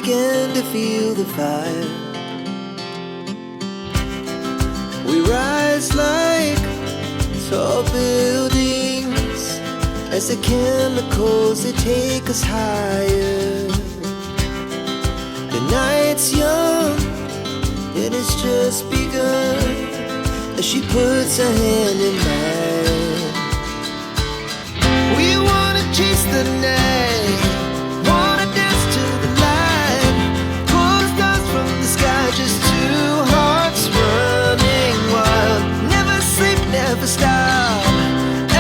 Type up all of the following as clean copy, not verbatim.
began to feel the fire. We rise like tall buildings as the chemicals, they take us higher. The night's young, it has just begun, as she puts her hand in mine. We wanna chase the night, wanna dance to the light, pull the stars from the sky, just two hearts running wild. Never sleep, never stop,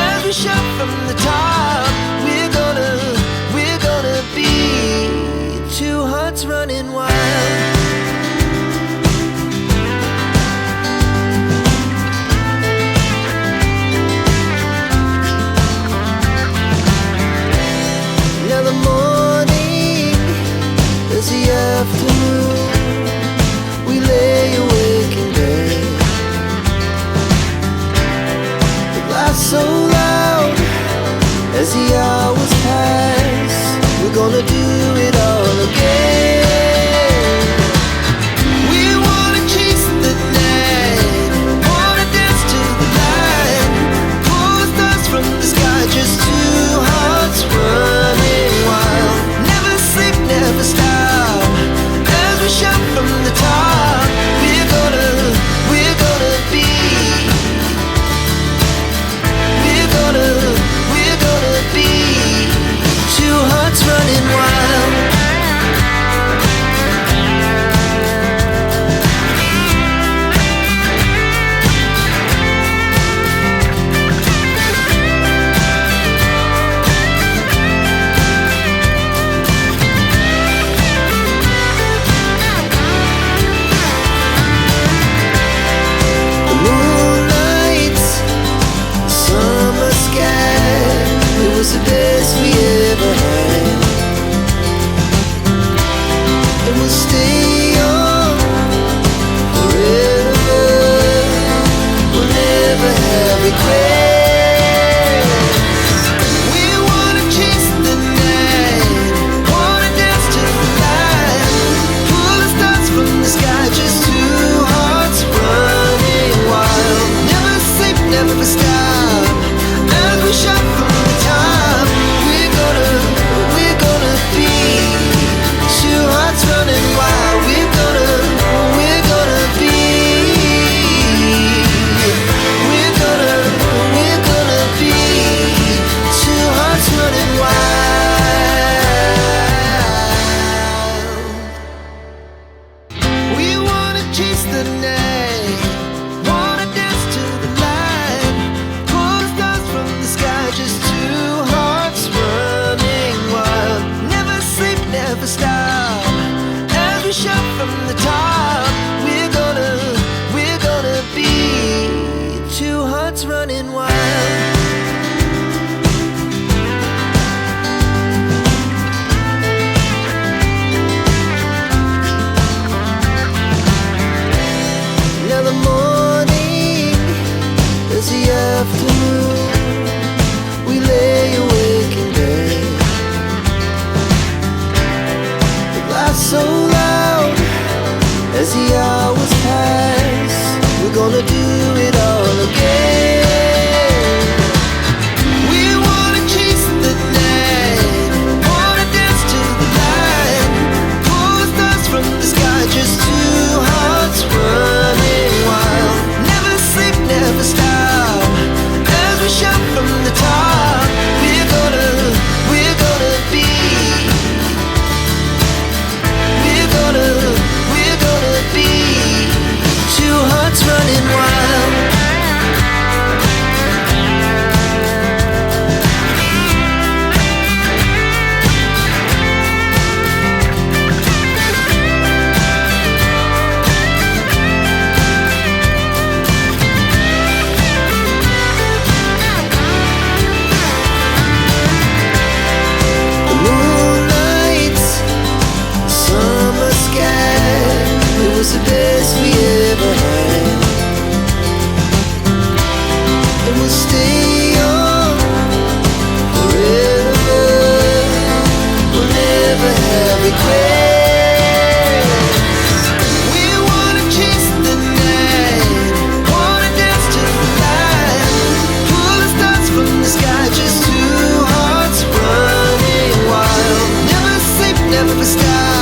as we shout from the top. We're gonna be two hearts running wild. Now the morning is the afternoon, we lay awake in bed. The laughs so loud as the hours pass, we're gonna do it all again. We wanna chase the night, wanna dance to the light, pull the stars from the sky, just two hearts running wild. Never sleep, never stop, as we shout from the top. We're gonna be, we're gonna be two hearts running wild. The moonlight, summer sky, it was the best we ever had. And we'll stay on forever, we'll never have regrets. We wanna chase the night, wanna dance to the light, pull the stars from the sky, just two hearts running wild. Never sleep, never stop, as we shout from the top. We're gonna be two hearts running wild. We're gonna be, we're gonna be two hearts running wild. We wanna chase the night, wanna dance to the light, pull the stars from the sky, just two hearts running wild. Never sleep, never stop, as we shout from the top. We're gonna be two hearts running wild. Now the morning is the afternoon, we lay awake in bed. The laughs so loud as the hours pass, we're gonna do it all again. We wanna chase the night, wanna dance to the light, pull the stars from the sky, just two hearts running wild. Never sleep, never stop, as we shout from the top. We're gonna be, we're gonna be two hearts running wild. The moonlight, summer sky, it was the best we ever had. And we'll stay on forever, we'll never have regrets. never stop.